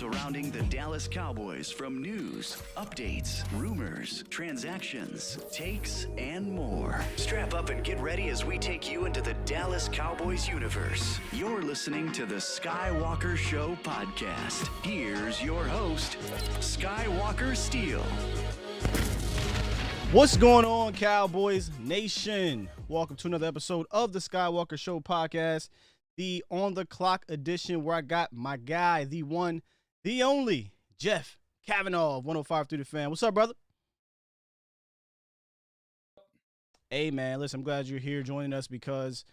surrounding the Dallas Cowboys, from news, updates, rumors, transactions, takes, and more. Strap up and get ready as we take you into the Dallas Cowboys universe. You're listening to the Skywalker Show podcast. Here's your host, Skywalker Steele. What's going on, Cowboys Nation? Welcome to another episode of the Skywalker Show podcast, the on-the-clock edition where I got my guy, the one, the only, Jeff Kavanaugh of 105 through the Fan. What's up, brother? Hey, man, listen, I'm glad you're here joining us because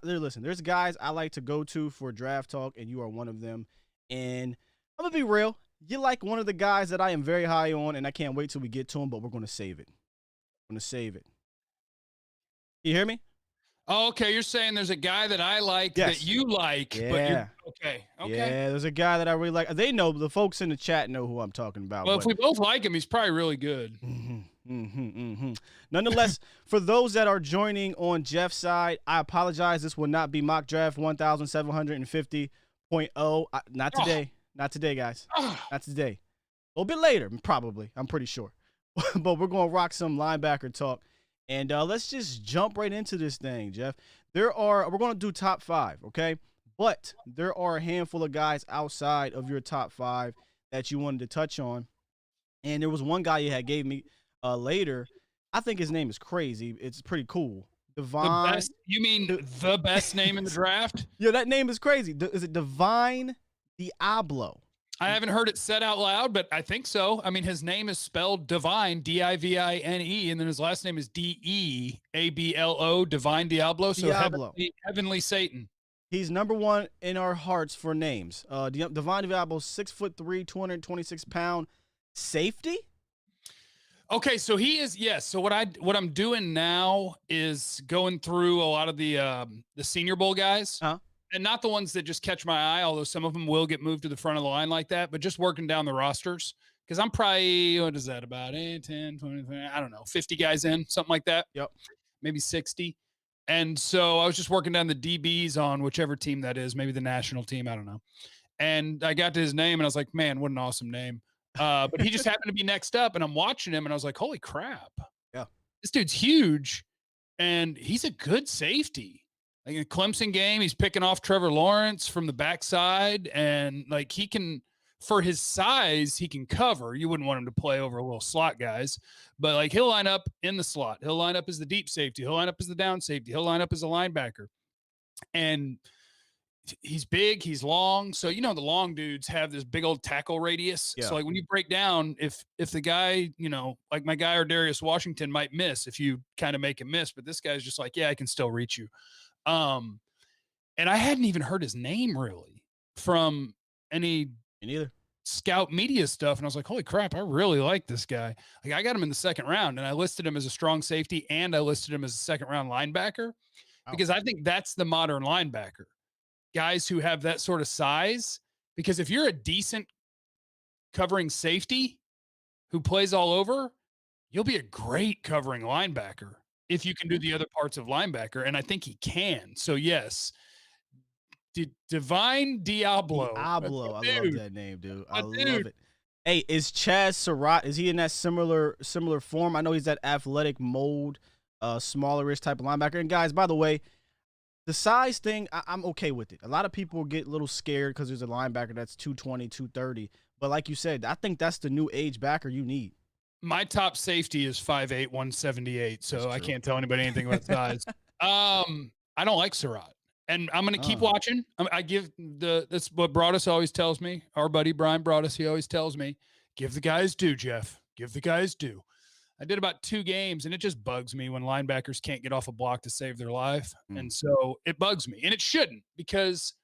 listen, there's guys I like to go to for draft talk, and you are one of them. And I'm going to be real. You're like one of the guys that I am very high on, and I can't wait till we get to him, but we're going to save it. You hear me? Oh, okay. You're saying there's a guy that I like that you like. Yeah. But you're, okay. Yeah, there's a guy that I really like. They know, the folks in the chat know who I'm talking about. Well, if we both like him, he's probably really good. Nonetheless, for those that are joining on Jeff's side, I apologize. This will not be mock draft 1750.0. Not today. Not today, guys. Not today. A little bit later, probably. I'm pretty sure. But we're going to rock some linebacker talk. And let's just jump right into this thing, Jeff. We're going to do top five, okay? But there are a handful of guys outside of your top five that you wanted to touch on. And there was one guy you had gave me later. I think his name is crazy. It's pretty cool. Divine. The best, you mean the best name in the draft? Yeah, that name is crazy. Is it Divine Diablo? I haven't heard it said out loud, but I think so. I mean, his name is spelled Divine, D-I-V-I-N-E, and then his last name is D-E-A-B-L-O, Divine Diablo. So heavenly Satan. He's number one in our hearts for names. Divine Diablo, 6'3", 226 pound safety. Okay, so he is, yes. So what I'm doing now is going through a lot of the Senior Bowl guys. And not the ones that just catch my eye, although some of them will get moved to the front of the line like that, but just working down the rosters. Because I'm probably, what is that, about 8, 10, 20, I don't know, 50 guys in, something like that. Yep. Maybe 60. And so I was just working down the DBs on whichever team that is, maybe the national team, I don't know. And I got to his name, and I was like, man, what an awesome name. But he just happened to be next up, and I'm watching him, and I was like, holy crap. Yeah. This dude's huge, and he's a good safety. Like in the Clemson game, he's picking off Trevor Lawrence from the backside, and like he can, for his size, he can cover. You wouldn't want him to play over a little slot guys, but like he'll line up in the slot. He'll line up as the deep safety. He'll line up as the down safety. He'll line up as a linebacker. And he's big, he's long. So, you know, the long dudes have this big old tackle radius. Yeah. So like when you break down, if the guy, you know, like my guy or Darius Washington might miss if you kind of make him miss, but this guy's just like, yeah, I can still reach you. And I hadn't even heard his name really from any scout media stuff. And I was like, holy crap, I really like this guy. Like I got him in the second round, and I listed him as a strong safety, and I listed him as a second round linebacker because I think that's the modern linebacker. Guys who have that sort of size, because if you're a decent covering safety who plays all over, you'll be a great covering linebacker if you can do the other parts of linebacker, and I think he can. So, yes, Divine Diablo. I love that name, dude. I love it. Hey, is Chaz Surratt, is he in that similar form? I know he's that athletic mold, smallerish type of linebacker. And, guys, by the way, the size thing, I'm okay with it. A lot of people get a little scared because there's a linebacker that's 220, 230. But like you said, I think that's the new age backer you need. My top safety is 5'8", 178, so I can't tell anybody anything about size. I don't like Surratt, and I'm going to keep watching. That's what Broadus always tells me. Our buddy Brian Broadus, he always tells me, give the guys due, Jeff. Give the guys due. I did about 2 games, and it just bugs me when linebackers can't get off a block to save their life, and so it bugs me, and it shouldn't, because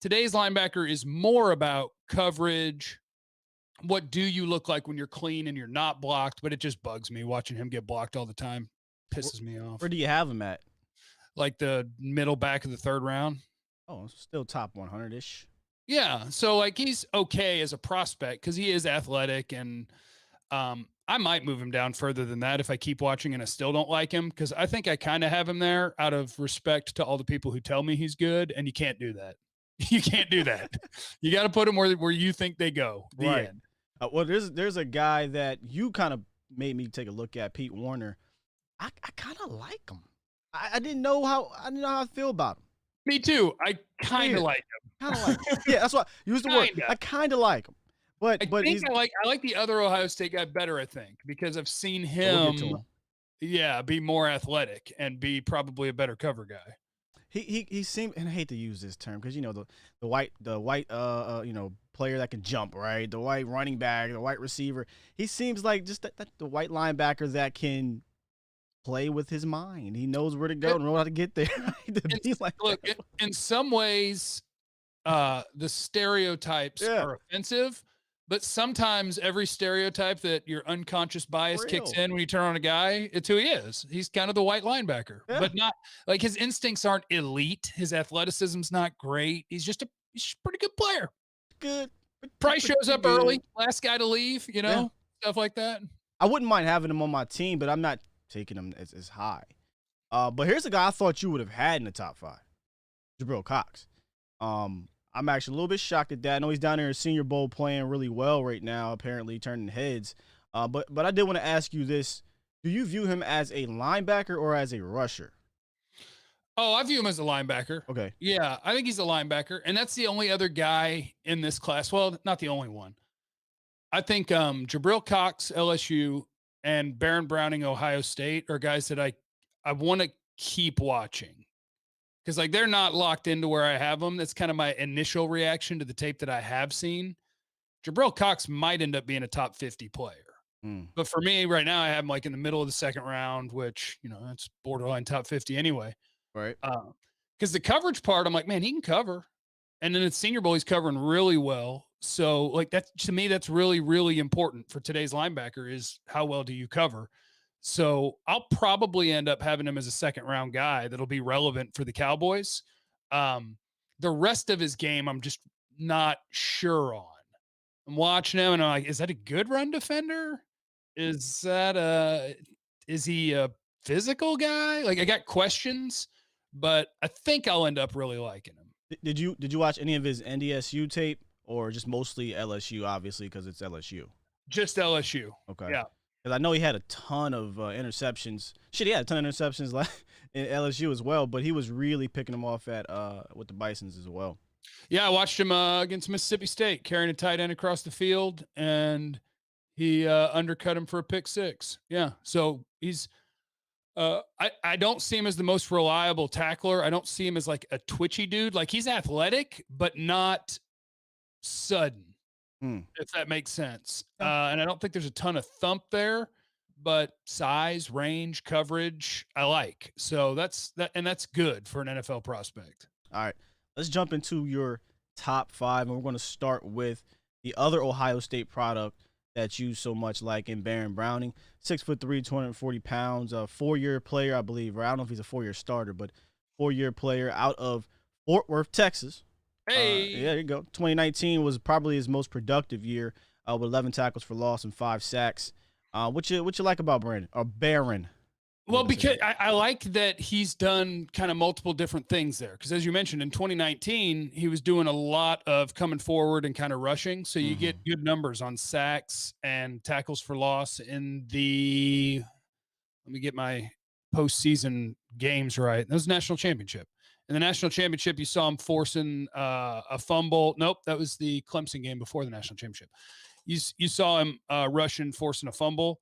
today's linebacker is more about coverage. What do you look like when you're clean and you're not blocked? But it just bugs me watching him get blocked all the time. Pisses me off. Where do you have him at? Like the middle back of the 3rd round. Oh, still top 100-ish. Yeah. So like he's okay as a prospect because he is athletic, and I might move him down further than that if I keep watching and I still don't like him, because I think I kind of have him there out of respect to all the people who tell me he's good, and you can't do that. You can't do that. You got to put them where you think they go. The Right. end. Well, there's a guy that you kind of made me take a look at, Pete Werner. I kind of like him. I didn't know how I feel about him. Me too. I kind of like him. Kind of like him. Yeah, that's why use the word. I kind of like him. But I like the other Ohio State guy better, I think, because I've seen him, be more athletic and be probably a better cover guy. He seemed, and I hate to use this term because the white player that can jump, right? The white running back, the white receiver. He seems like just that the white linebacker that can play with his mind. He knows where to go and know how to get there. In some ways, the stereotypes are offensive, but sometimes every stereotype that your unconscious bias kicks in when you turn on a guy, it's who he is. He's kind of the white linebacker, but not like his instincts aren't elite. His athleticism's not great. He's a pretty good player. Good. Price shows up early, last guy to leave, stuff like that. I wouldn't mind having him on my team, but I'm not taking him as high. But here's a guy I thought you would have had in the top 5, Jabril Cox. I'm actually a little bit shocked at that. I know he's down there in Senior Bowl playing really well right now, apparently turning heads. But I did want to ask you this. Do you view him as a linebacker or as a rusher? Oh, I view him as a linebacker. Okay. Yeah, I think he's a linebacker. And that's the only other guy in this class. Well, not the only one. I think Jabril Cox, LSU, and Baron Browning, Ohio State are guys that I want to keep watching. Because they're not locked into where I have them. That's kind of my initial reaction to the tape that I have seen. Jabril Cox might end up being a top 50 player. But for me right now, I have him in the middle of the second round, which, that's borderline top 50 anyway. Right. Because the coverage part, I'm like, man, he can cover. And then at Senior Bowl, he's covering really well. So that, to me, that's really, really important for today's linebacker is how well do you cover? So I'll probably end up having him as a second round guy that'll be relevant for the Cowboys. The rest of his game, I'm just not sure on. I'm watching him and I'm like, is that a good run defender? Is he a physical guy? I got questions, but I think I'll end up really liking him. Did you watch any of his NDSU tape or just mostly LSU, obviously, because it's LSU? Just LSU. Okay. Yeah. Because I know he had a ton of interceptions. He had a ton of interceptions in LSU as well, but he was really picking them off with the Bisons as well. Yeah, I watched him against Mississippi State carrying a tight end across the field, and he undercut him for a pick 6. Yeah, so he's I don't see him as the most reliable tackler. I don't see him as a twitchy dude. He's athletic, but not sudden. If that makes sense. And I don't think there's a ton of thump there, but size, range, coverage, I like. So that's good for an NFL prospect. All right. Let's jump into your top 5, and we're going to start with the other Ohio State product that you so much like in Baron Browning. 6'3", 240 pounds, a 4-year player, I believe. Or I don't know if he's a 4-year starter, but 4-year player out of Fort Worth, Texas. Hey, there you go. 2019 was probably his most productive year with 11 tackles for loss and 5 sacks. What you like about Baron? Well, because I like that he's done kind of multiple different things there. Because as you mentioned, in 2019, he was doing a lot of coming forward and kind of rushing. So you get good numbers on sacks and tackles for loss in the – let me get my postseason games right. That was national championship. In the national championship, you saw him forcing a fumble. Nope, that was the Clemson game before the national championship. You saw him rushing, forcing a fumble.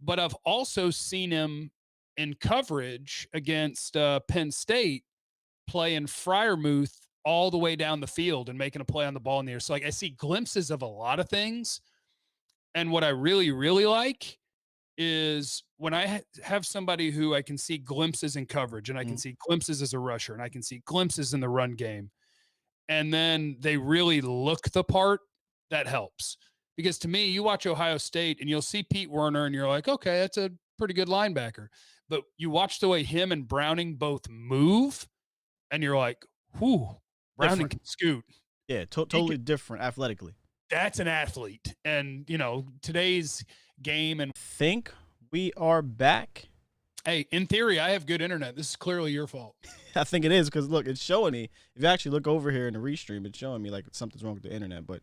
But I've also seen him in coverage against Penn State playing Freiermuth all the way down the field and making a play on the ball in the air. So I see glimpses of a lot of things. And what I really, really like is when I have somebody who I can see glimpses in coverage and I can see glimpses as a rusher and I can see glimpses in the run game, and then they really look the part, that helps. Because to me, you watch Ohio State and you'll see Pete Werner and you're like, okay, that's a pretty good linebacker. But you watch the way him and Browning both move and you're like, whew, Browning can scoot. Yeah, totally different athletically. That's an athlete. And, today's game and think we are back. Hey, in theory, I have good internet. This is clearly your fault. I think it is because, look, it's showing me. If you actually look over here in the restream, it's showing me like something's wrong with the internet. But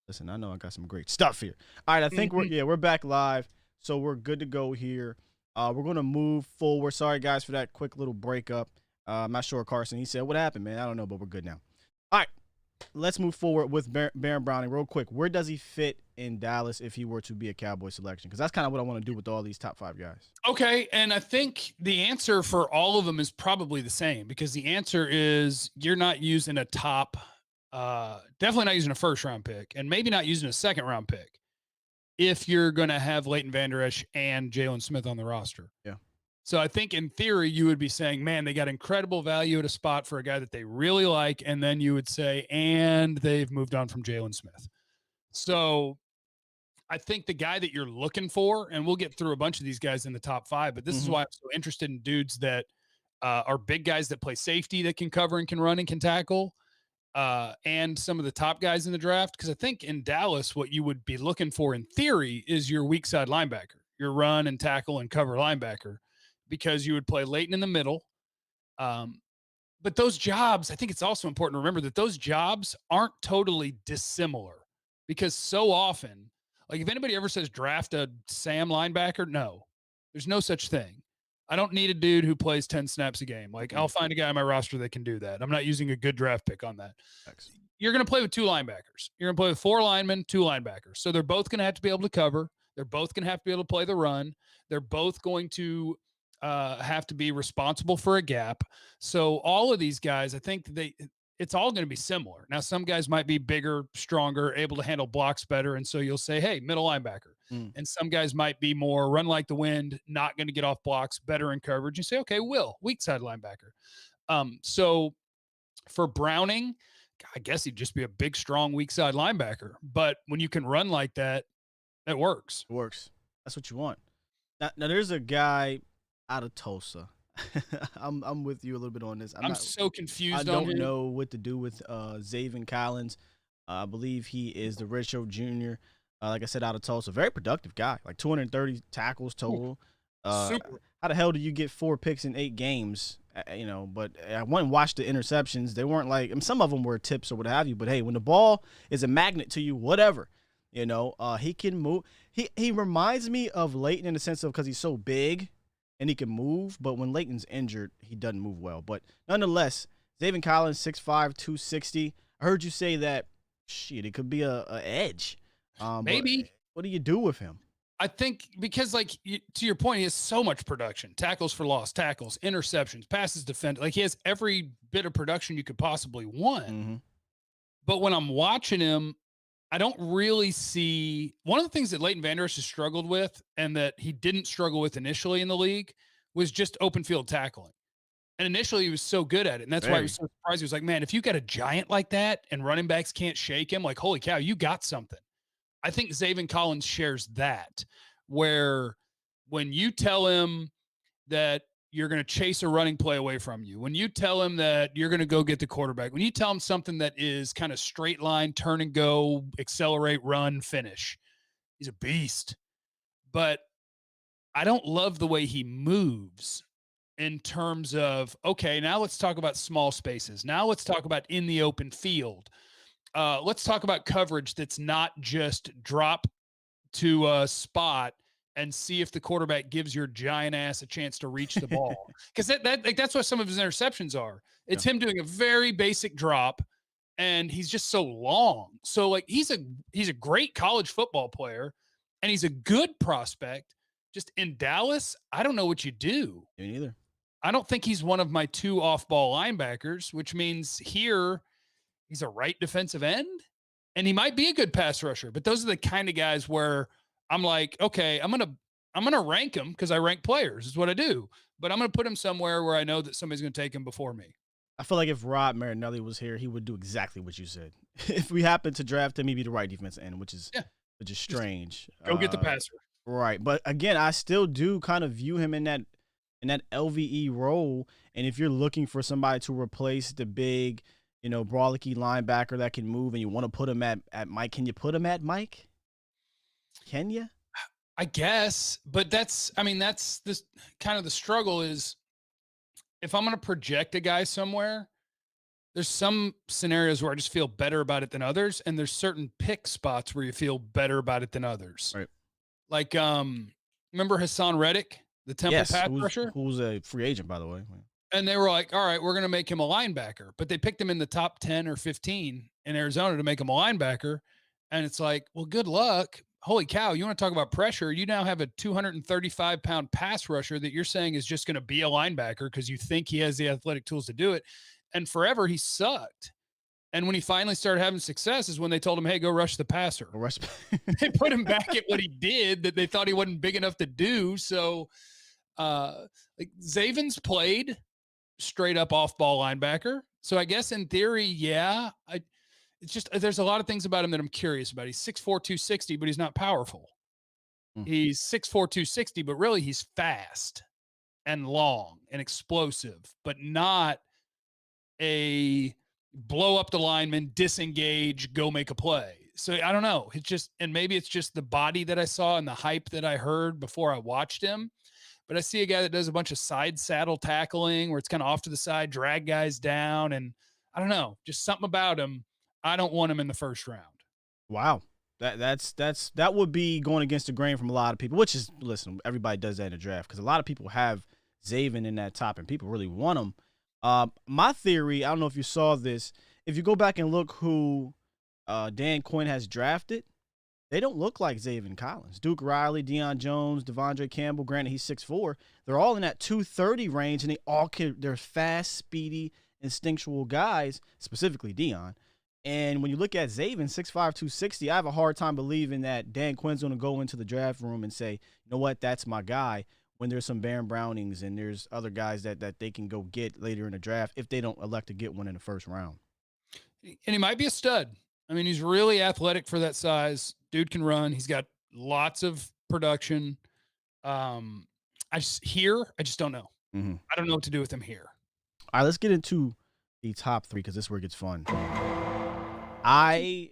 listen, I know I got some great stuff here. All right, I think we're back live, so we're good to go here. We're going to move forward. Sorry, guys, for that quick little breakup. I'm not sure, Carson. He said, what happened, man? I don't know, but we're good now. All right, let's move forward with Baron Browning real quick. Where does he fit in Dallas if he were to be a Cowboy selection? Because that's kind of what I want to do with all these top 5 guys. Okay, and I think the answer for all of them is probably the same, because the answer is you're not using a top, definitely not using a first-round pick, and maybe not using a second-round pick if you're going to have Leighton Vander Esch and Jalen Smith on the roster. Yeah. So I think in theory, you would be saying, man, they got incredible value at a spot for a guy that they really like. And then you would say, and they've moved on from Jalen Smith. So I think the guy that you're looking for, and we'll get through a bunch of these guys in the top 5, but this is why I'm so interested in dudes that are big guys that play safety, that can cover and can run and can tackle, and some of the top guys in the draft. Because I think in Dallas, what you would be looking for in theory is your weak side linebacker, your run and tackle and cover linebacker, because you would play Leighton in the middle. But those jobs, I think it's also important to remember that those jobs aren't totally dissimilar, because so often, like if anybody ever says draft a Sam linebacker, no, there's no such thing. I don't need a dude who plays 10 snaps a game. Like I'll find a guy on my roster that can do that. I'm not using a good draft pick on that. Thanks. You're going to play with 2 linebackers. You're going to play with 4 linemen, 2 linebackers. So they're both going to have to be able to cover. They're both going to have to be able to play the run. They're both going to have to be responsible for a gap. So all of these guys, I think it's all going to be similar. Now, some guys might be bigger, stronger, able to handle blocks better. And so you'll say, hey, middle linebacker. And some guys might be more run like the wind, not going to get off blocks, better in coverage. You say, okay, weak side linebacker. So for Browning, I guess he'd just be a big, strong, weak side linebacker. But when you can run like that, it works. It works. That's what you want. Now there's a guy out of Tulsa. I'm with you a little bit on this. I'm so confused. I don't know what to do with Zaven Collins. I believe he is the redshirt junior. Like I said, out of Tulsa, very productive guy. Like 230 tackles total. Super. How the hell do you get 4 picks in 8 games? But I went and watched the interceptions. They weren't like, some of them were tips or what have you. But hey, when the ball is a magnet to you, whatever, he can move. He reminds me of Leighton in the sense of because he's so big and he can move. But when Leighton's injured, he doesn't move well. But nonetheless, Zaven Collins, 6'5", 260. I heard you say that, it could be a edge. Maybe. What do you do with him? I think because, to your point, he has so much production, tackles for loss, tackles, interceptions, passes defended. Like he has every bit of production you could possibly want. But when I'm watching him, I don't really see one of the things that Leighton Vander Esch has struggled with, and that he didn't struggle with initially in the league, was just open field tackling. And initially he was so good at it. And that's why I was so surprised. He was like, man, if you got a giant like that and running backs can't shake him, like, holy cow, you got something. I think Zaven Collins shares that, where when you tell him that you're going to chase a running play away from you, when you tell him that you're going to go get the quarterback, when you tell him something that is kind of straight line, turn and go, accelerate, run, finish, he's a beast. But I don't love the way he moves in terms of, okay, now let's talk about small spaces. Now let's talk about in the open field. Let's talk about coverage that's not just drop to a spot and see if the quarterback gives your giant ass a chance to reach the ball. Because that's what some of his interceptions are. It's him doing a very basic drop, and he's just so long. So like he's a great college football player, and he's a good prospect. Just in Dallas, I don't know what you do. Me neither. I don't think he's one of my 2 off-ball linebackers, which means here he's a right defensive end, and he might be a good pass rusher. But those are the kind of guys where I'm like, okay, I'm gonna rank him because I rank players is what I do. But I'm gonna put him somewhere where I know that somebody's gonna take him before me. I feel like if Rob Marinelli was here, he would do exactly what you said. If we happen to draft him, he'd be the right defensive end, which is strange. Go get the passer. Right, but again, I still do kind of view him in that LVE role. And if you're looking for somebody to replace the big, brawlicky linebacker that can move, and you want to put him at Mike, can you put him at Mike? Can you? I guess, but that's this kind of the struggle is if I'm going to project a guy somewhere, there's some scenarios where I just feel better about it than others. And there's certain pick spots where you feel better about it than others. Right. Like, remember Hassan Reddick, the Temple pass rusher? Who's a free agent, by the way. And they were like, all right, we're going to make him a linebacker. But they picked him in the top 10 or 15 in Arizona to make him a linebacker. And it's like, well, good luck. Holy cow, you want to talk about pressure? You now have a 235-pound pass rusher that you're saying is just going to be a linebacker because you think he has the athletic tools to do it. And forever he sucked. And when he finally started having success is when they told him, hey, go rush the passer. They put him back at what he did that they thought he wasn't big enough to do. So like Zaven's played straight up off ball linebacker. So I guess in theory, yeah, it's just, there's a lot of things about him that I'm curious about. He's 6'4", 260, but he's not powerful. He's 6'4", 260, but really he's fast and long and explosive, but not a blow up the lineman, disengage, go make a play. So I don't know. It's just, and maybe it's just the body that I saw and the hype that I heard before I watched him. But I see a guy that does a bunch of side saddle tackling where it's kind of off to the side, drag guys down. And I don't know, just something about him. I don't want him in the first round. Wow. That would be going against the grain from a lot of people, which is, listen, everybody does that in the draft because a lot of people have Zaven in that top and people really want him. My theory, I don't know if you saw this, if you go back and look who Dan Quinn has drafted, they don't look like Zaven Collins. Duke Riley, Deion Jones, Devondre Campbell, granted he's 6'4". They're all in that 230 range, and they're fast, speedy, instinctual guys, specifically Deion. And when you look at Zaven, 6'5", 260, I have a hard time believing that Dan Quinn's going to go into the draft room and say, you know what, that's my guy, when there's some Baron Brownings and there's other guys that they can go get later in the draft if they don't elect to get one in the first round. And he might be a stud. I mean, he's really athletic for that size. Dude can run. He's got lots of production. I just don't know. Mm-hmm. I don't know what to do with him here. All right, let's get into the top three because this is where it gets fun. A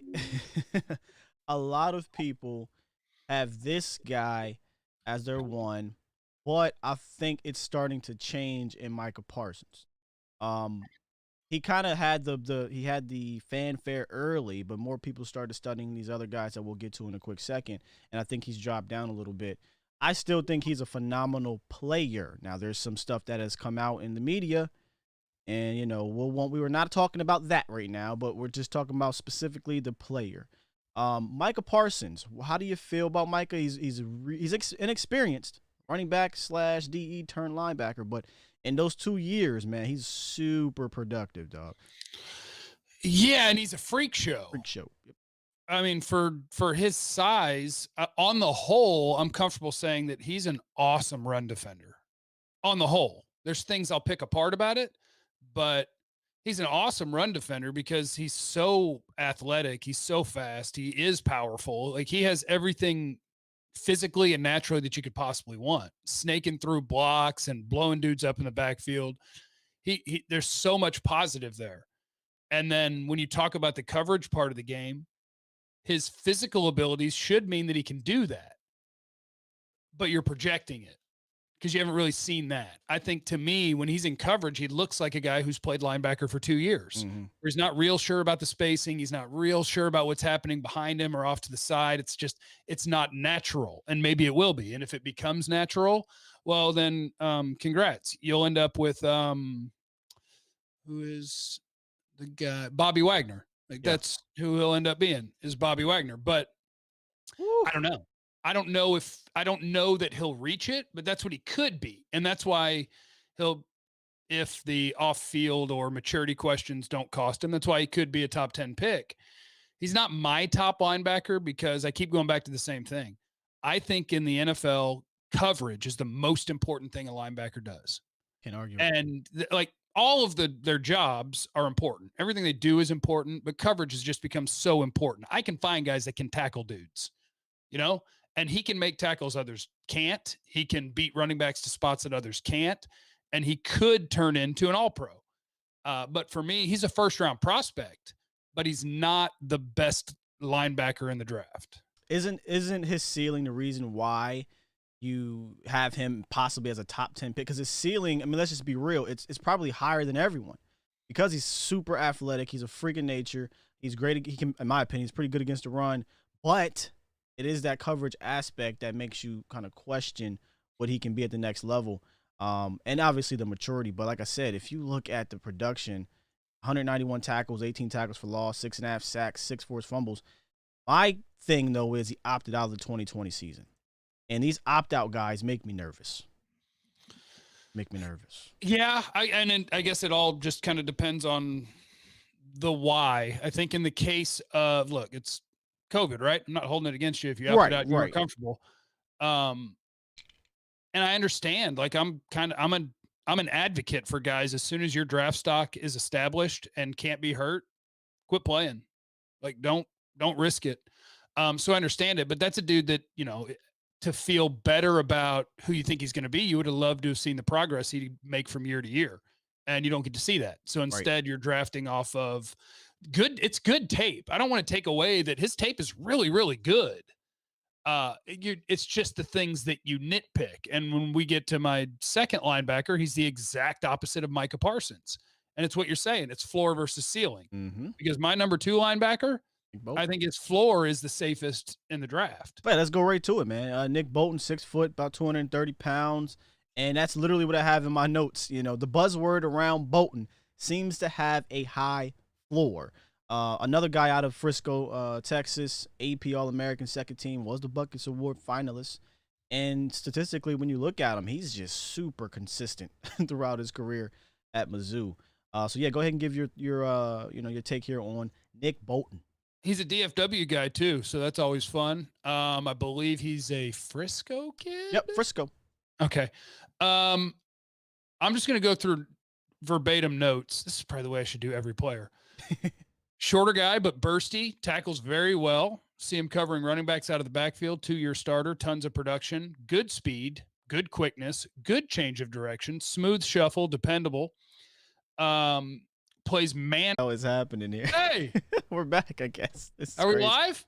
lot of people have this guy as their one, but I think it's starting to change in Micah Parsons. He kind of had the fanfare early, but more people started studying these other guys that we'll get to in a quick second, and I think he's dropped down a little bit. I still think he's a phenomenal player. Now, there's some stuff that has come out in the media, and, you know, we were not talking about that right now, but we're just talking about specifically the player. Micah Parsons, how do you feel about Micah? He's inexperienced running back / DE turned linebacker, but in those 2 years, man, he's super productive, dog. Yeah, and he's a freak show. Yep. I mean, for his size, on the whole, I'm comfortable saying that he's an awesome run defender. On the whole, there's things I'll pick apart about it, but he's an awesome run defender because he's so athletic, he's so fast, he is powerful. Like, he has everything physically and naturally that you could possibly want. Snaking through blocks and blowing dudes up in the backfield. There's so much positive there. And then when you talk about the coverage part of the game, his physical abilities should mean that he can do that. But you're projecting it because you haven't really seen that. I think, to me, when he's in coverage, he looks like a guy who's played linebacker for 2 years. Mm-hmm. He's not real sure about the spacing. He's not real sure about what's happening behind him or off to the side. It's not natural, and maybe it will be. And if it becomes natural, well, then congrats. You'll end up with who is the guy? Bobby Wagner. That's who he'll end up being, is Bobby Wagner. But I don't know. I don't know that he'll reach it, but that's what he could be. And that's why if the off-field or maturity questions don't cost him, that's why he could be a top 10 pick. He's not my top linebacker because I keep going back to the same thing. I think in the NFL, coverage is the most important thing a linebacker does. Can't argue. And all of their jobs are important. Everything they do is important, but coverage has just become so important. I can find guys that can tackle dudes, and he can make tackles others can't. He can beat running backs to spots that others can't, and he could turn into an all-pro. But for me, he's a first-round prospect, but he's not the best linebacker in the draft. isn't his ceiling the reason why you have him possibly as a top 10 pick? Because his ceiling, I mean, let's just be real, it's probably higher than everyone because he's super athletic. He's a freak of nature. He's great. He can, in my opinion, he's pretty good against the run, but it is that coverage aspect that makes you kind of question what he can be at the next level. And obviously the maturity. But like I said, if you look at the production, 191 tackles, 18 tackles for loss, 6.5 sacks, 6 forced fumbles. My thing, though, is he opted out of the 2020 season. And these opt-out guys make me nervous. Yeah, I guess it all just kind of depends on the why. I think in the case of, look, it's COVID, right? I'm not holding it against you if you opted out and you weren't comfortable. And I understand. Like, I'm an advocate for guys. As soon as your draft stock is established and can't be hurt, quit playing. Like, don't risk it. So I understand it, but that's a dude that, to feel better about who you think he's going to be, you would have loved to have seen the progress he'd make from year to year, and you don't get to see that. So instead, you're drafting off of it's good tape. I don't want to take away that his tape is really, really good. It's just the things that you nitpick. And when we get to my second linebacker, he's the exact opposite of Micah Parsons. And it's what you're saying. It's floor versus ceiling. Because my number 2 linebacker, I think his floor is the safest in the draft. But let's go right to it, man. Nick Bolton, 6 foot, about 230 pounds. And that's literally what I have in my notes. The buzzword around Bolton seems to have a high floor. Another guy out of Frisco, Texas, AP All-American second team, was the Buckets Award finalist. And statistically, when you look at him, he's just super consistent throughout his career at Mizzou. So yeah, go ahead and give your take here on Nick Bolton. He's a DFW guy too, so that's always fun. I believe he's a Frisco kid. Yep, Frisco. Okay. I'm just going to go through verbatim notes. This is probably the way I should do every player. Shorter guy, but bursty, tackles very well. See him covering running backs out of the backfield, 2-year starter, tons of production, good speed, good quickness, good change of direction, smooth shuffle, dependable. Plays man. What is happening here? Hey, we're back, I guess. Are we live?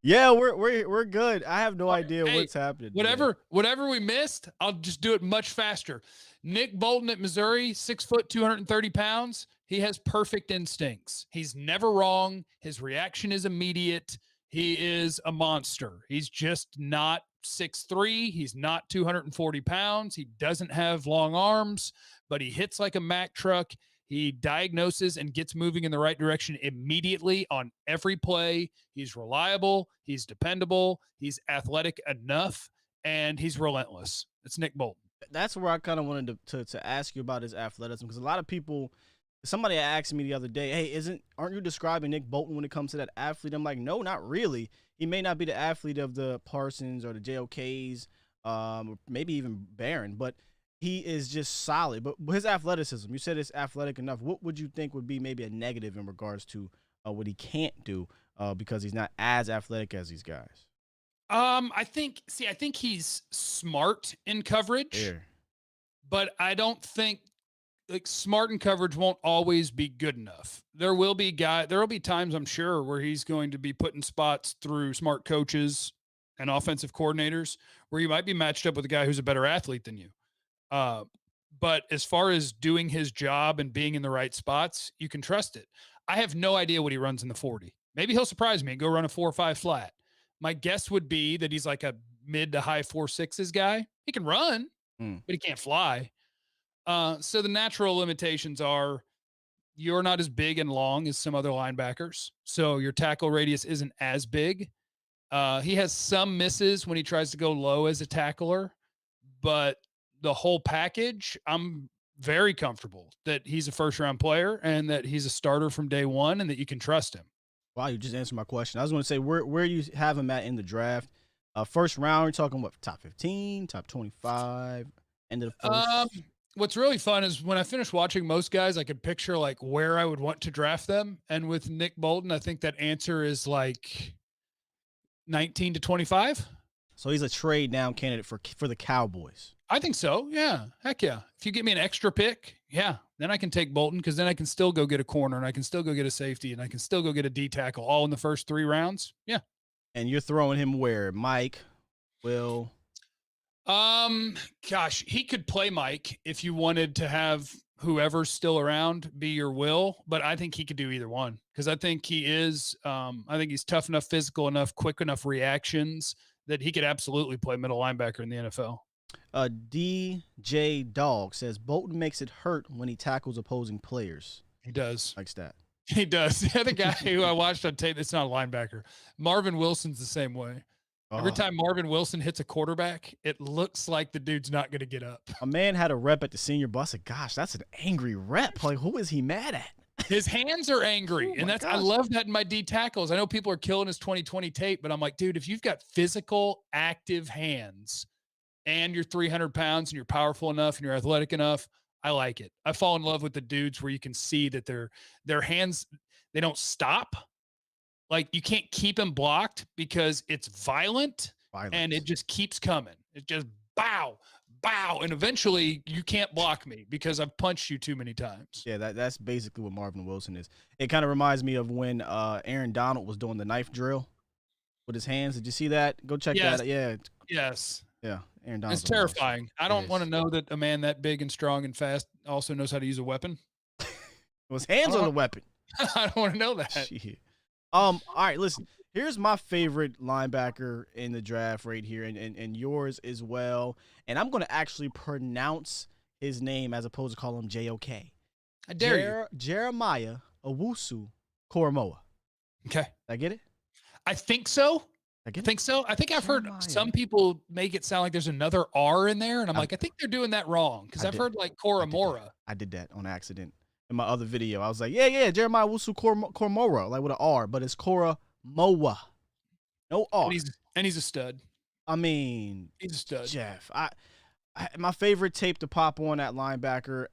Yeah, we're good. I have no idea what's happening. Whatever we missed, I'll just do it much faster. Nick Bolton at Missouri, 6 foot, 230 pounds. He has perfect instincts. He's never wrong. His reaction is immediate. He is a monster. He's just not 6'3". He's not 240 pounds. He doesn't have long arms, but he hits like a Mack truck. He diagnoses and gets moving in the right direction immediately on every play. He's reliable. He's dependable. He's athletic enough, and he's relentless. It's Nick Bolton. That's where I kind of wanted to ask you about his athleticism, because a lot of people, somebody asked me the other day, hey, aren't you describing Nick Bolton when it comes to that athlete? I'm like, no, not really. He may not be the athlete of the Parsons or the JOKs, or maybe even Barron, but he is just solid. But his athleticism, you said it's athletic enough. What would you think would be maybe a negative in regards to what he can't do because he's not as athletic as these guys? I think he's smart in coverage, but I don't think smart in coverage won't always be good enough. There will be times, I'm sure, where he's going to be put in spots through smart coaches and offensive coordinators where you might be matched up with a guy who's a better athlete than you. But as far as doing his job and being in the right spots, you can trust it. I have no idea what he runs in the 40. Maybe he'll surprise me and go run a 4.5 flat. My guess would be that he's like a mid to high 4.6s guy. He can run, but he can't fly. So the natural limitations are you're not as big and long as some other linebackers. So your tackle radius isn't as big. He has some misses when he tries to go low as a tackler, but the whole package, I'm very comfortable that he's a first-round player and that he's a starter from day one and that you can trust him. Wow, you just answered my question. I was going to say, where you have him at in the draft? First round, you're talking what, top 15, top 25, end of the first? What's really fun is when I finish watching most guys, I could picture like where I would want to draft them. And with Nick Bolton, I think that answer is like 19 to 25. So he's a trade down candidate for the Cowboys. I think so. Yeah. Heck yeah. If you get me an extra pick, yeah, then I can take Bolton, because then I can still go get a corner and I can still go get a safety and I can still go get a D tackle all in the first 3 rounds. Yeah. And you're throwing him where? Mike, Will. Gosh, he could play Mike if you wanted to have whoever's still around be your Will, but I think he could do either one because I think he is. I think he's tough enough, physical enough, quick enough reactions that he could absolutely play middle linebacker in the NFL. DJ Dog says Bolton makes it hurt when he tackles opposing players. He does. Likes that. He does. The other guy who I watched on tape, it's not a linebacker. Marvin Wilson's the same way. Every time Marvin Wilson hits a quarterback, it looks like the dude's not going to get up. A man had a rep at the Senior Bowl. I said, gosh, that's an angry rep. Like, who is he mad at? His hands are angry. Oh And I love that in my D tackles. I know people are killing his 2020 tape, but I'm like, dude, if you've got physical, active hands and you're 300 pounds and you're powerful enough and you're athletic enough, I like it. I fall in love with the dudes where you can see that their hands, they don't stop. Like you can't keep him blocked because it's violent. And it just keeps coming. It just bow, and eventually you can't block me because I've punched you too many times. Yeah, that's basically what Marvin Wilson is. It kind of reminds me of when Aaron Donald was doing the knife drill with his hands. Did you see that? Go check that out. Yeah. Yes. Yeah, Aaron Donald. It's terrifying. I don't want to know that a man that big and strong and fast also knows how to use a weapon. His hands on the weapon. I don't want to know that. Shit. All right, listen. Here's my favorite linebacker in the draft right here, and yours as well. And I'm going to actually pronounce his name as opposed to call him J-O-K. I dare you. Jeremiah Owusu-Koramoah. Okay. Did I get it? I think so. I think so. I think I've heard some people make it sound like there's another R in there, and I'm like, I think they're doing that wrong because I've heard like Koramora. I did that on accident. In my other video, I was like, yeah, Jeremiah Owusu-Koramoah, like with an R, but it's Koramoah. No R. And he's a stud. I mean, he's a stud. Jeff, my favorite tape to pop on that linebacker,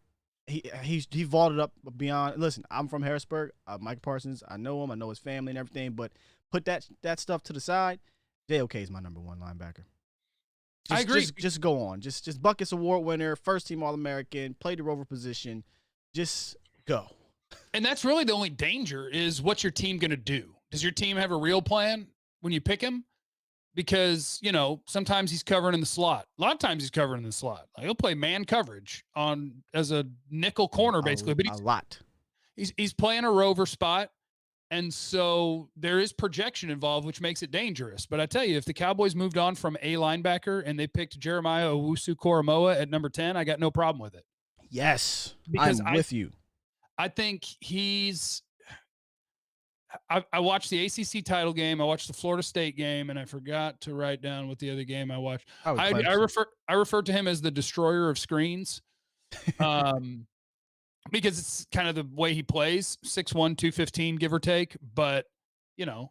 he vaulted up beyond. Listen, I'm from Harrisburg. Micah Parsons, I know him. I know his family and everything, but put that stuff to the side. JOK is my number one linebacker. I agree. Just go on. Just Buckets Award winner, first team All-American, played the rover position. Just go. And that's really the only danger is what's your team going to do? Does your team have a real plan when you pick him? Because, sometimes he's covering in the slot. A lot of times he's covering in the slot. Like, he'll play man coverage as a nickel corner, basically. But he's playing a rover spot. And so there is projection involved, which makes it dangerous. But I tell you, if the Cowboys moved on from a linebacker and they picked Jeremiah Owusu-Koramoah at number 10, I got no problem with it. Yes, because I'm with you. I think I watched the ACC title game. I watched the Florida State game, and I forgot to write down what the other game I watched. I refer to him as the destroyer of screens, because it's kind of the way he plays, 6'1", 215, give or take. But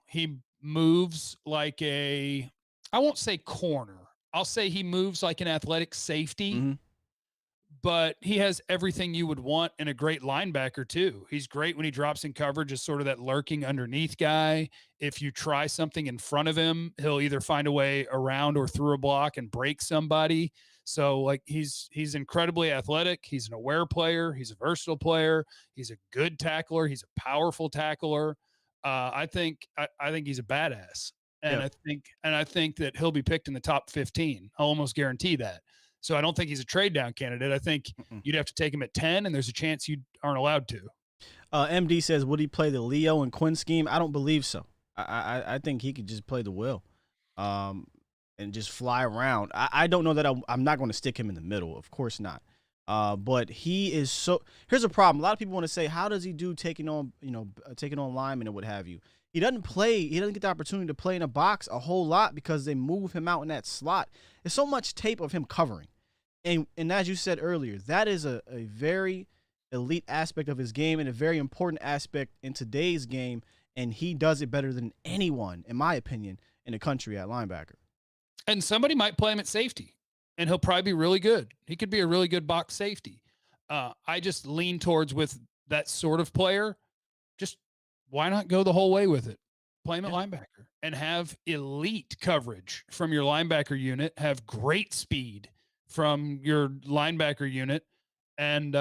he moves like I won't say corner. I'll say he moves like an athletic safety. Mm-hmm. But he has everything you would want in a great linebacker, too. He's great when he drops in coverage as sort of that lurking underneath guy. If you try something in front of him, he'll either find a way around or through a block and break somebody. So, he's incredibly athletic. He's an aware player. He's a versatile player. He's a good tackler. He's a powerful tackler. I think he's a badass. And I think that he'll be picked in the top 15. I'll almost guarantee that. So I don't think he's a trade down candidate. I think you'd have to take him at 10, and there's a chance you aren't allowed to. MD says, would he play the Leo and Quinn scheme? I don't believe so. I think he could just play the Will and just fly around. I don't know that I'm not going to stick him in the middle. Of course not. But he is so – here's a problem. A lot of people want to say, how does he do taking on linemen and what have you? He doesn't get the opportunity to play in a box a whole lot because they move him out in that slot. There's so much tape of him covering. And as you said earlier, that is a very elite aspect of his game and a very important aspect in today's game, and he does it better than anyone, in my opinion, in the country at linebacker. And somebody might play him at safety, and he'll probably be really good. He could be a really good box safety. I just lean towards with that sort of player, just why not go the whole way with it? Play him at linebacker and have elite coverage from your linebacker unit, have great speed from your linebacker unit and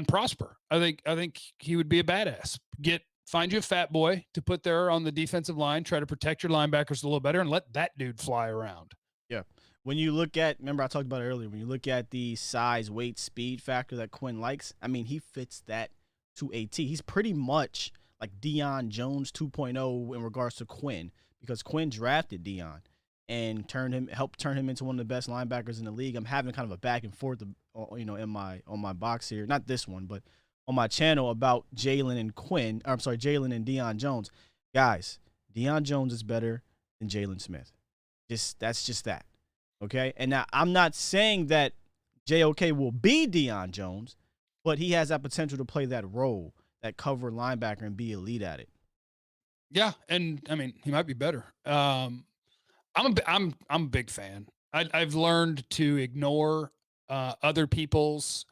prosper. I think he would be a badass. Get find you a fat boy to put there on the defensive line, try to protect your linebackers a little better, and let that dude fly around. Yeah. When you look at, remember I talked about it earlier, when you look at the size, weight, speed factor that Quinn likes, I mean, he fits that to a T. He's pretty much like Deion Jones 2.0 in regards to Quinn, because Quinn drafted Deion and helped turn him into one of the best linebackers in the league. I'm having kind of a back and forth, on my box here, not this one, but on my channel about Jalen and Deion Jones. Guys, Deion Jones is better than Jalen Smith. That's just that. Okay? And now I'm not saying that JOK will be Deion Jones, but he has that potential to play that role, that cover linebacker, and be elite at it. Yeah, and I mean, he might be better. I'm a big fan. I've learned to ignore other people's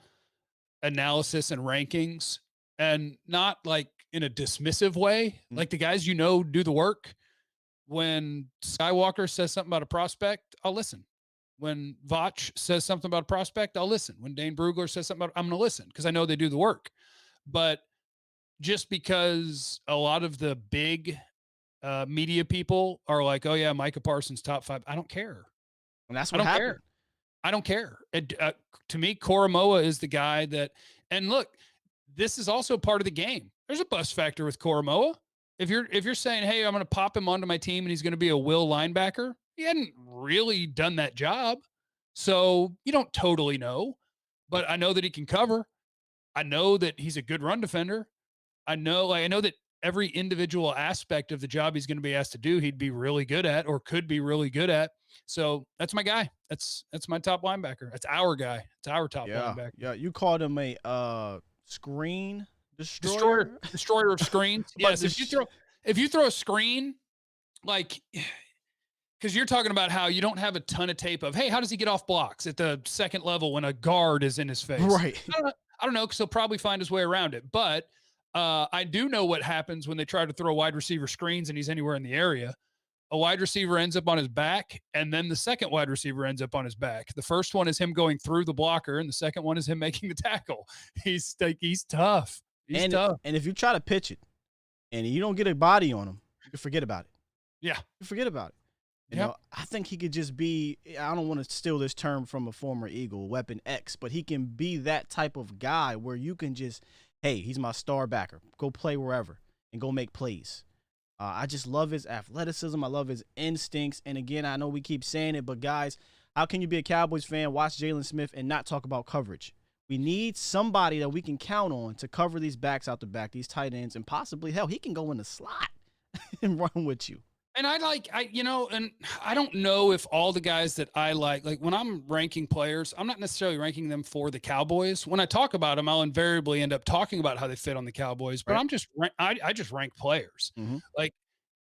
analysis and rankings, and not like in a dismissive way. Like the guys do the work. When Skywalker says something about a prospect, I'll listen. When Vach says something about a prospect, I'll listen. When Dane Brugler says something about, I'm going to listen because I know they do the work. But just because a lot of the big media people are like, oh yeah, Micah Parsons top 5, I don't care. And that's what happened. I don't care. To me, Koromoa is the guy that, and look, this is also part of the game. There's a bust factor with Koromoa. If you're saying, hey, I'm going to pop him onto my team and he's going to be a will linebacker, he hadn't really done that job. So you don't totally know, but I know that he can cover. I know that he's a good run defender. I know that every individual aspect of the job he's going to be asked to do, he'd be really good at, or could be really good at. So that's my guy. That's my top linebacker. That's our guy. It's our top linebacker. Yeah, you called him a screen destroyer of screens. Yes, if you throw a screen, like, because you're talking about how you don't have a ton of tape of, hey, how does he get off blocks at the second level when a guard is in his face? Right. I don't know, because he'll probably find his way around it. But I do know what happens when they try to throw wide receiver screens and he's anywhere in the area. A wide receiver ends up on his back, and then the second wide receiver ends up on his back. The first one is him going through the blocker, and the second one is him making the tackle. He's tough. He's tough. And if you try to pitch it and you don't get a body on him, you can forget about it. Yeah. You forget about it. You know, I think he could just be, I don't want to steal this term from a former Eagle, Weapon X, but he can be that type of guy where you can just, hey, he's my star backer. Go play wherever and go make plays. I just love his athleticism. I love his instincts. And again, I know we keep saying it, but guys, how can you be a Cowboys fan, watch Jalen Smith, and not talk about coverage? We need somebody that we can count on to cover these backs out the back, these tight ends, and possibly, hell, he can go in the slot and run with you. And and I don't know if all the guys that I like when I'm ranking players, I'm not necessarily ranking them for the Cowboys. When I talk about them, I'll invariably end up talking about how they fit on the Cowboys, but right. I just rank players.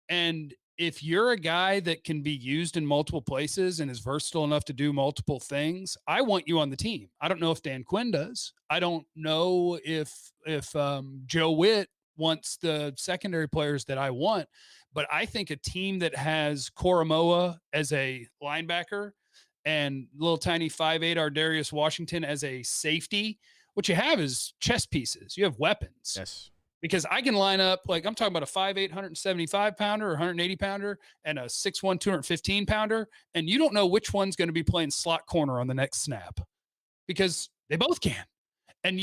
And if you're a guy that can be used in multiple places and is versatile enough to do multiple things, I want you on the team. I don't know if Dan Quinn does. I don't know if Joe Witt wants the secondary players that I want. But I think a team that has Koromoa as a linebacker and little tiny 5'8" Ardarius Washington as a safety, what you have is chess pieces. You have weapons. Yes. Because I can line up, like I'm talking about a 5'8", 175-pounder or 180-pounder and a 6'1", 215-pounder, and you don't know which one's going to be playing slot corner on the next snap because they both can. And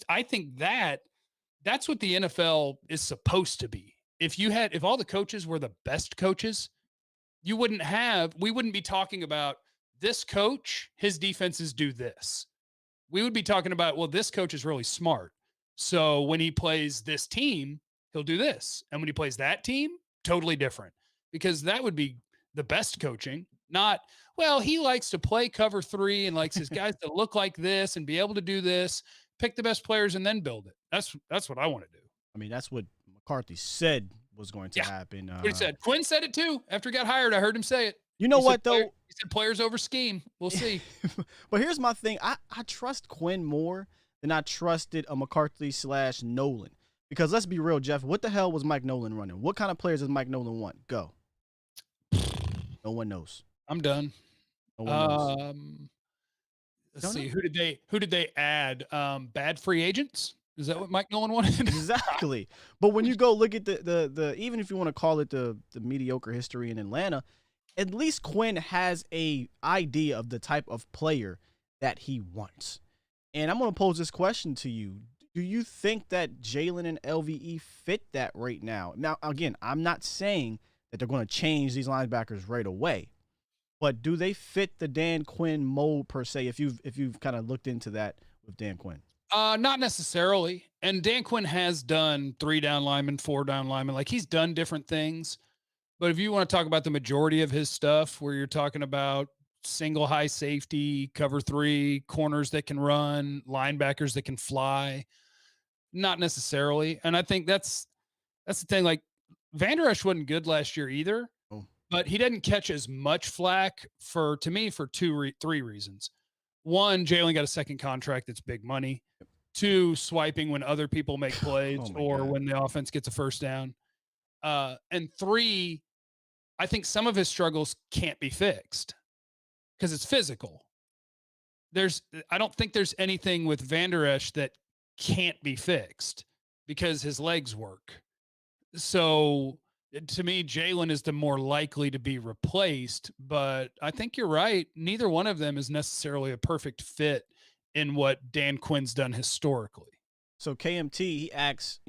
I think that's what the NFL is supposed to be. If all the coaches were the best coaches, we wouldn't be talking about this coach, his defenses do this. We would be talking about, well, this coach is really smart. So when he plays this team, he'll do this. And when he plays that team, totally different. Because that would be the best coaching, not, well, he likes to play cover 3 and likes his guys to look like this and be able to do this, pick the best players and then build it. That's what I want to do. I mean, that's what McCarthy said was going to happen. What he said. Quinn said it too. After he got hired, I heard him say it. You know what, though? He said players over scheme. We'll see. But here's my thing. I trust Quinn more than I trusted a McCarthy/Nolan. Because let's be real, Jeff. What the hell was Mike Nolan running? What kind of players does Mike Nolan want? Go. No one knows. I'm done. No one knows. Let's see. Who did they add? Bad free agents? Is that what Mike Nolan wanted? Exactly. But when you go look at the even if you want to call it the mediocre history in Atlanta, at least Quinn has a idea of the type of player that he wants. And I'm going to pose this question to you. Do you think that Jalen and LVE fit that right now? Now, again, I'm not saying that they're going to change these linebackers right away, but do they fit the Dan Quinn mold per se? If you've kind of looked into that with Dan Quinn, Not necessarily. And Dan Quinn has done 3-down linemen, 4-down linemen. Like he's done different things. But if you want to talk about the majority of his stuff, where you're talking about single high safety, cover 3, corners that can run, linebackers that can fly, not necessarily. And I think that's the thing. Like Vander Esch wasn't good last year either, but he didn't catch as much flack for 3 reasons. One, Jalen got a second contract that's big money. 2, swiping when other people make plays when the offense gets a first down. And 3, I think some of his struggles can't be fixed because it's physical. I don't think there's anything with Vander Esch that can't be fixed because his legs work. So to me, Jalen is the more likely to be replaced, but I think you're right. Neither one of them is necessarily a perfect fit in what Dan Quinn's done historically. So KMT, he asks,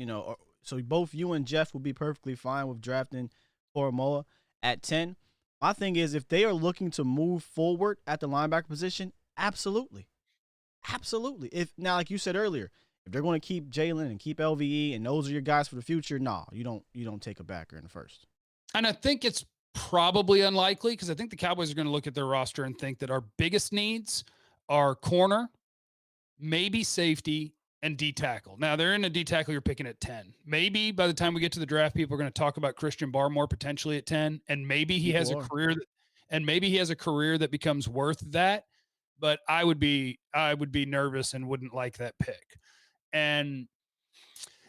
so both you and Jeff will be perfectly fine with drafting Koromoa at 10. My thing is, if they are looking to move forward at the linebacker position, absolutely. Absolutely. If now, like you said earlier, if they're going to keep Jalen and keep LVE and those are your guys for the future, no, you don't take a backer in the first. And I think it's probably unlikely because I think the Cowboys are going to look at their roster and think that our biggest needs are corner, maybe safety, and D tackle. Now they're in a D tackle. You're picking at 10. Maybe by the time we get to the draft, people are going to talk about Christian Barmore potentially at 10, and maybe he has a career that becomes worth that. But I would be nervous and wouldn't like that pick. And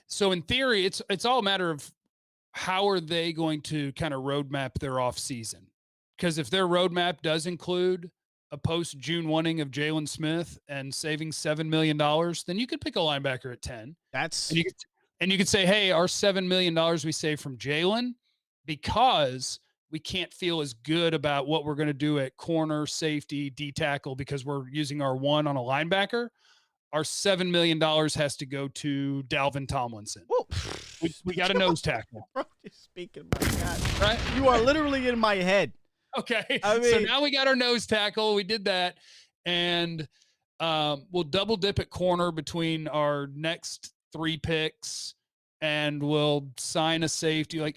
so in theory, it's all a matter of how are they going to kind of roadmap their offseason? Because if their roadmap does include a post-June 1-ing of Jalen Smith and saving $7 million, then you could pick a linebacker at 10. And you could say, hey, our $7 million we saved from Jalen because we can't feel as good about what we're going to do at corner, safety, D tackle because we're using our 1 on a linebacker. Our $7 million has to go to Dalvin Tomlinson. We got a nose tackle. Bro, you're speaking, my God. Right? You are literally in my head. Okay. So now we got our nose tackle. We did that. And we'll double dip at corner between our next 3 picks and we'll sign a safety.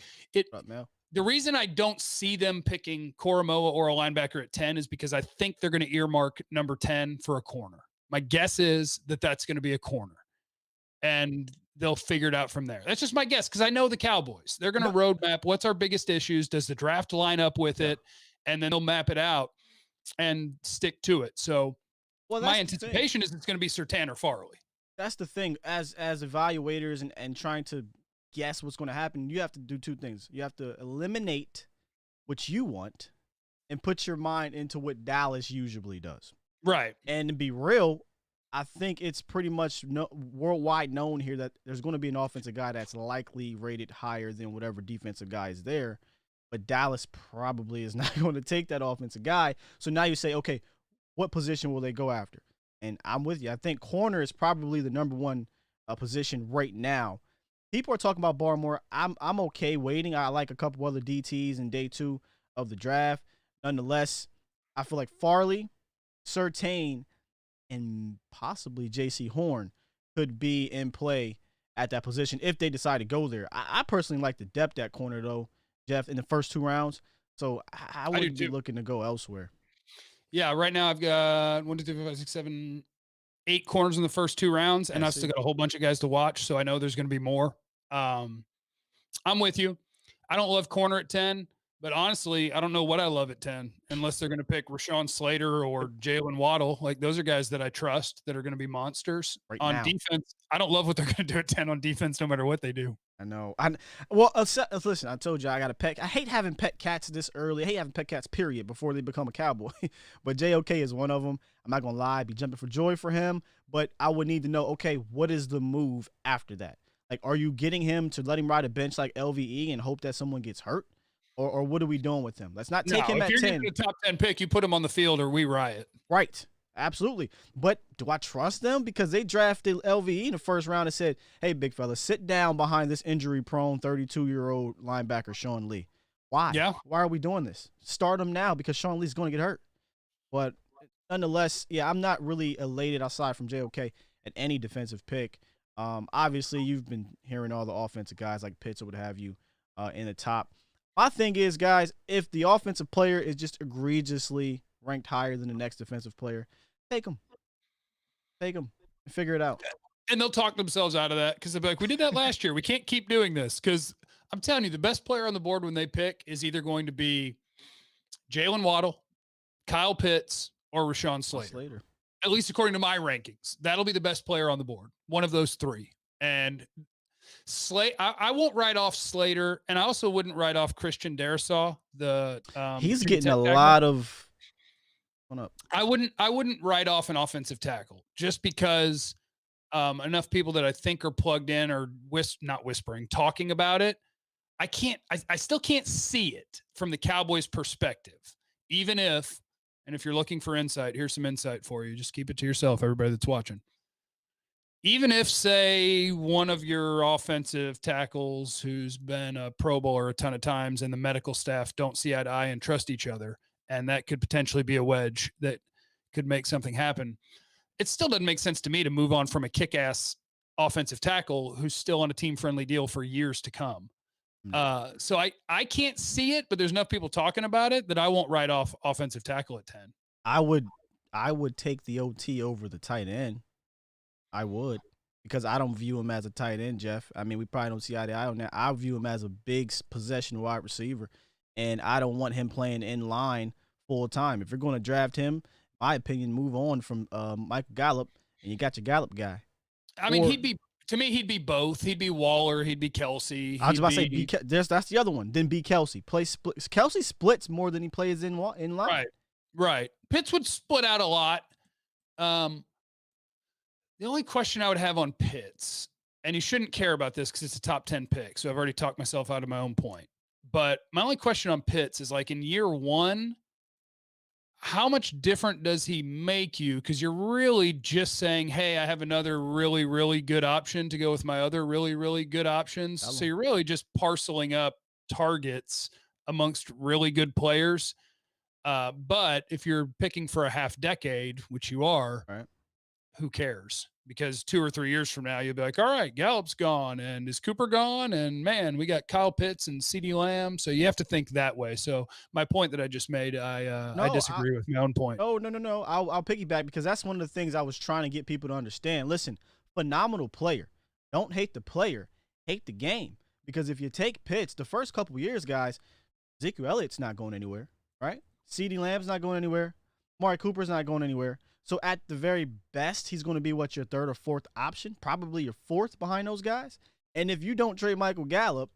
The reason I don't see them picking Koromoa or a linebacker at 10 is because I think they're going to earmark number 10 for a corner. My guess is that that's going to be a corner and they'll figure it out from there. That's just my guess. Cause I know the Cowboys, they're going to roadmap what's our biggest issues. Does the draft line up with it? And then they'll map it out and stick to it. So my anticipation is it's going to be Surtain or Farley. That's the thing as evaluators and trying to guess what's going to happen. You have to do 2 things. You have to eliminate what you want and put your mind into what Dallas usually does. Right. And to be real, I think it's pretty much worldwide known here that there's going to be an offensive guy that's likely rated higher than whatever defensive guy is there. But Dallas probably is not going to take that offensive guy. So now you say, okay, what position will they go after? And I'm with you. I think corner is probably the number 1 position right now. People are talking about Barmore. I'm okay waiting. I like a couple other DTs in day 2 of the draft. Nonetheless, I feel like Farley, Surtain, and possibly J.C. Horn could be in play at that position if they decide to go there. I personally like the depth at corner, though, Jeff, in the first 2 rounds. So I wouldn't be looking to go elsewhere. Yeah, right now I've got 1, 2, 3, 4, 5, 6, 7, 8 corners in the first 2 rounds, and I've still got a whole bunch of guys to watch, so I know there's going to be more. I'm with you. I don't love corner at 10. But honestly, I don't know what I love at 10 unless they're going to pick Rashawn Slater or Jalen Waddle. Like those are guys that I trust that are going to be monsters on defense. I don't love what they're going to do at 10 on defense, no matter what they do. I know. Listen, I told you I got a pet. I hate having pet cats this early. I hate having pet cats, period, before they become a Cowboy. But JOK is one of them. I'm not going to lie. I'd be jumping for joy for him. But I would need to know, okay, what is the move after that? Like, are you getting him to let him ride a bench like LVE and hope that someone gets hurt? Or what are we doing with him? Let's not take him at 10. If you're getting a top 10 pick, you put him on the field or we riot. Right. Absolutely. But do I trust them? Because they drafted LVE in the first round and said, hey, big fella, sit down behind this injury-prone 32-year-old linebacker, Sean Lee. Why? Yeah. Why are we doing this? Start him now because Sean Lee's going to get hurt. But nonetheless, yeah, I'm not really elated aside from JOK at any defensive pick. Obviously, you've been hearing all the offensive guys like Pitts or what have you in the top. My thing is, guys, if the offensive player is just egregiously ranked higher than the next defensive player, take them and figure it out. And they'll talk themselves out of that because they'll be like, we did that last year. We can't keep doing this because I'm telling you, the best player on the board when they pick is either going to be Jalen Waddle, Kyle Pitts, or Rashawn Slater. At least according to my rankings. That'll be the best player on the board. One of those three. And I won't write off Slater, and I also wouldn't write off Christian Darrisaw. He's getting a lot of I wouldn't write off an offensive tackle just because enough people that I think are plugged in or not whispering, talking about it. I still can't see it from the Cowboys' perspective. Even if you're looking for insight, here's some insight for you. Just keep it to yourself, everybody that's watching. Even if, say, one of your offensive tackles who's been a Pro Bowler a ton of times and the medical staff don't see eye to eye and trust each other, and that could potentially be a wedge that could make something happen. It still doesn't make sense to me to move on from a kick-ass offensive tackle who's still on a team-friendly deal for years to come. So I can't see it, but there's enough people talking about it that I won't write off offensive tackle at 10. I would take the OT over the tight end. I would, because I don't view him as a tight end, Jeff. I mean, we probably don't see eye to eye on that. I view him as a big possession wide receiver, and I don't want him playing in line full time. If you're going to draft him, my opinion, move on from Michael Gallup, and you got your Gallup guy. I mean, he'd be both. He'd be Waller. He'd be Kelsey. I was about to say, that's the other one. Then be Kelsey. Kelsey splits more than he plays in line. Right. Pitts would split out a lot. The only question I would have on Pitts, and you shouldn't care about this because it's a top 10 pick, so I've already talked myself out of my own point. But my only question on Pitts is, like, in year one, how much different does he make you? Because you're really just saying, hey, I have another really, really good option to go with my other really, really good options. So you're really just parceling up targets amongst really good players. But if you're picking for a half decade, which you are, right, who cares? Because 2 or 3 years from now, you'll be like, all right, Gallup's gone. And is Cooper gone? And, man, we got Kyle Pitts and CeeDee Lamb. So you have to think that way. So my point that I just made, I disagree with my own point. No. I'll piggyback because that's one of the things I was trying to get people to understand. Listen, phenomenal player. Don't hate the player. Hate the game. Because if you take Pitts, the first couple of years, guys, Ezekiel Elliott's not going anywhere, right? CeeDee Lamb's not going anywhere. Amari Cooper's not going anywhere. So at the very best, he's going to be your third or fourth option, probably your fourth behind those guys. And if you don't trade Michael Gallup,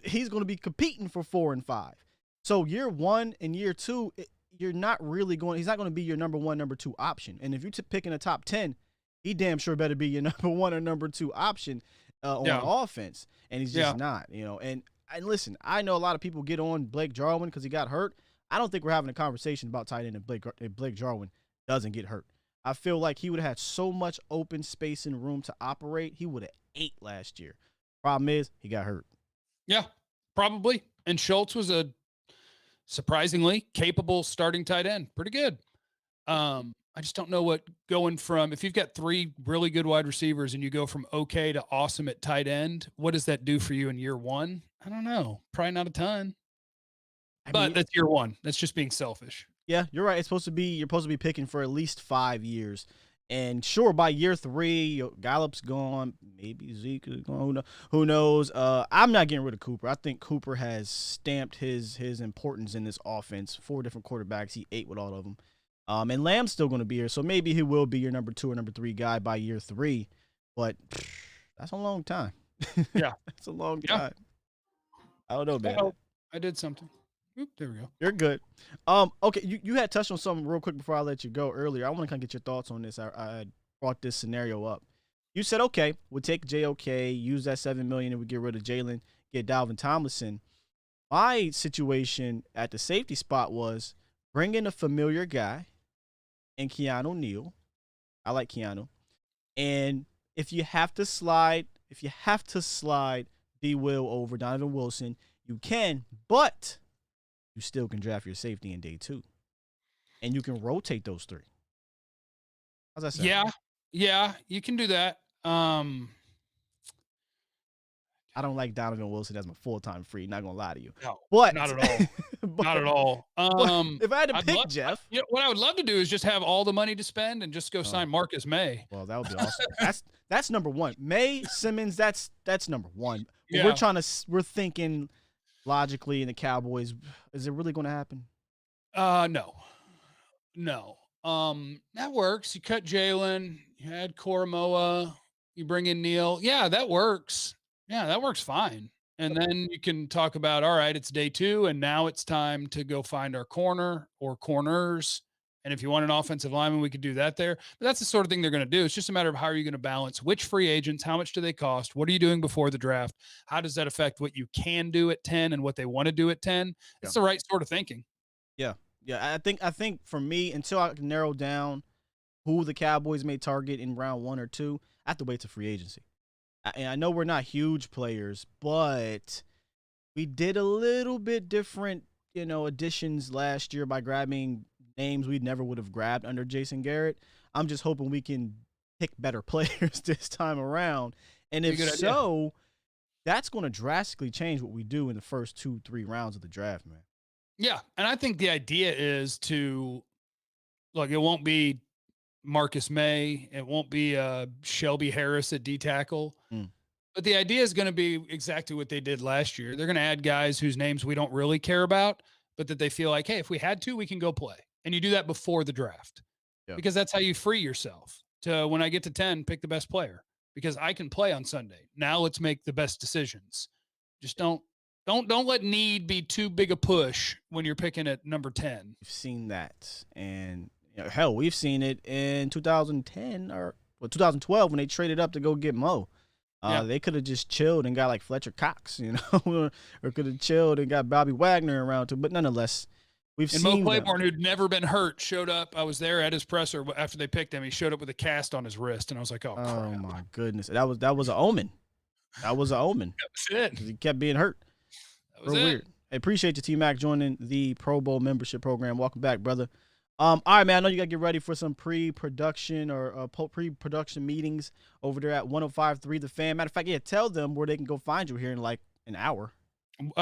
he's going to be competing for 4 and 5. So year one and year two, he's not going to be your number one, number two option. And if you're picking a top 10, he damn sure better be your number one or number two option on offense. And he's just not, And listen, I know a lot of people get on Blake Jarwin because he got hurt. I don't think we're having a conversation about tight end if Blake Jarwin doesn't get hurt. I feel like he would have had so much open space and room to operate. He would have ate last year. Problem is, he got hurt. Yeah, probably. And Schultz was a surprisingly capable starting tight end. Pretty good. I just don't know what going from, if you've got 3 really good wide receivers and you go from okay to awesome at tight end, what does that do for you in year one? I don't know. Probably not a ton. But that's year one. That's just being selfish. Yeah, you're right. You're supposed to be picking for at least 5 years. And sure, by year 3, Gallup's gone. Maybe Zeke is gone. Who knows? I'm not getting rid of Cooper. I think Cooper has stamped his importance in this offense. 4 different quarterbacks. He ate with all of them. And Lamb's still going to be here. So maybe he will be your number 2 or number 3 guy by year 3. But that's a long time. Yeah. That's a long Yeah. time. I don't know, man. Uh-oh. I did something. Oop, there we go. You're good. Okay, you had touched on something real quick before I let you go earlier. I want to kind of get your thoughts on this. I brought this scenario up. You said, okay, we'll take JOK, use that $7 million, and we get rid of Jalen, get Dalvin Tomlinson. My situation at the safety spot was bring in a familiar guy and Keanu Neal. I like Keanu. And if you have to slide D. Will over Donovan Wilson, you can, but you still can draft your safety in day 2. And you can rotate those 3. How's that sound? Yeah, you can do that. I don't like Donovan Wilson as my full-time free, not gonna lie to you. No, but not at all. Not at all. If I had to pick, Jeff. What I would love to do is just have all the money to spend and just go sign Marcus May. Well, that would be awesome. That's number 1. May, Simmons, that's number 1. Yeah. We're thinking logically in the Cowboys. Is it really gonna happen? No. That works. You cut Jalen, you add Koromoa, you bring in Neal. Yeah, that works. Yeah, that works fine. And then you can talk about, all right, it's day 2, and now it's time to go find our corner or corners. And if you want an offensive lineman, we could do that there. But that's the sort of thing they're going to do. It's just a matter of how are you going to balance which free agents, how much do they cost, what are you doing before the draft, how does that affect what you can do at 10 and what they want to do at 10? It's the right sort of thinking. Yeah. I think for me, until I can narrow down who the Cowboys may target in round 1 or 2, I have to wait to free agency. And I know we're not huge players, but we did a little bit different, additions last year by grabbing names we never would have grabbed under Jason Garrett. I'm just hoping we can pick better players this time around. And if so, that's going to drastically change what we do in the first 2-3 rounds of the draft, man. Yeah, and I think the idea is to, look, it won't be Marcus May. It won't be Shelby Harris at D tackle. But the idea is going to be exactly what they did last year. They're going to add guys whose names we don't really care about, but that they feel like, hey, if we had to, we can go play. And you do that before the draft. Yeah. Because that's how you free yourself to, when I get to 10, pick the best player. Because I can play on Sunday. Now let's make the best decisions. Just don't let need be too big a push when you're picking at number 10. We've seen that. And hell, we've seen it in 2010 or 2012 when they traded up to go get Mo. They could have just chilled and got like Fletcher Cox, or could have chilled and got Bobby Wagner around too. But nonetheless, we've seen Mo Claiborne, who'd never been hurt, showed up. I was there at his presser after they picked him. He showed up with a cast on his wrist, and I was like, "Oh crap. My goodness, that was an omen. That was an omen. That was it. He kept being hurt. That was it. Weird. I appreciate you, T-Mac, joining the Pro Bowl membership program. Welcome back, brother. All right, man. I know you got to get ready for some pre-production or pre-production meetings over there at 105.3 The Fan. Matter of fact, tell them where they can go find you here in like an hour. 2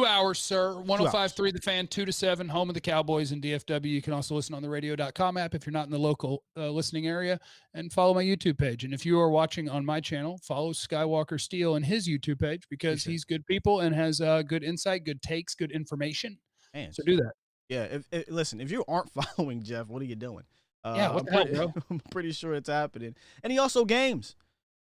hours, sir. 105.3 The Fan, 2 to 7, home of the Cowboys in DFW. You can also listen on the radio.com app if you're not in the local listening area, and follow my YouTube page. And if you are watching on my channel, follow Skywalker Steele and his YouTube page because he's good people and has good insight, good takes, good information. Man, so do that. Yeah, listen, if you aren't following Jeff, what are you doing? What the hell, bro? I'm pretty sure it's happening. And he also games.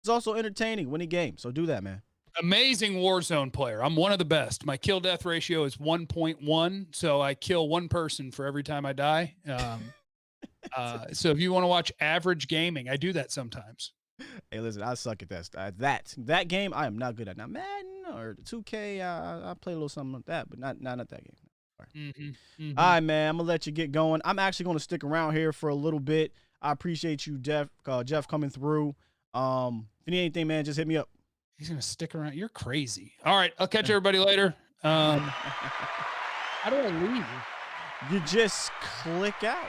He's also entertaining when he games. So do that, man. Amazing Warzone player. I'm one of the best. My kill-death ratio is 1.1, so I kill one person for every time I die. So if you want to watch average gaming, I do that sometimes. Hey, listen, I suck at that game. I am not good at. Now, Madden or 2K, I play a little something like that, but not that game. All right, man, I'm gonna let you get going. I'm actually gonna stick around here for a little bit. I appreciate you, Jeff coming through. If you need anything, man, just hit me up. He's gonna stick around. You're crazy. All right, I'll catch everybody later. How do I leave? You just click out.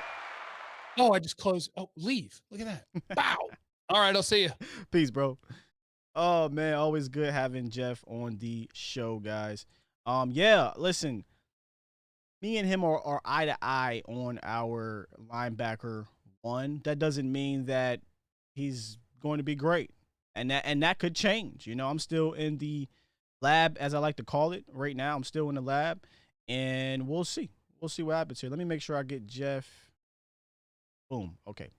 Oh, I just close. Oh, leave. Look at that. Bow. All right, I'll see you. Peace, bro. Oh man, always good having Jeff on the show, guys. Listen. Me and him are eye to eye on our linebacker one. That doesn't mean that he's going to be great, and that could change. I'm still in the lab, as I like to call it, right now. I'm still in the lab, and we'll see. We'll see what happens here. Let me make sure I get Jeff. Boom. Okay.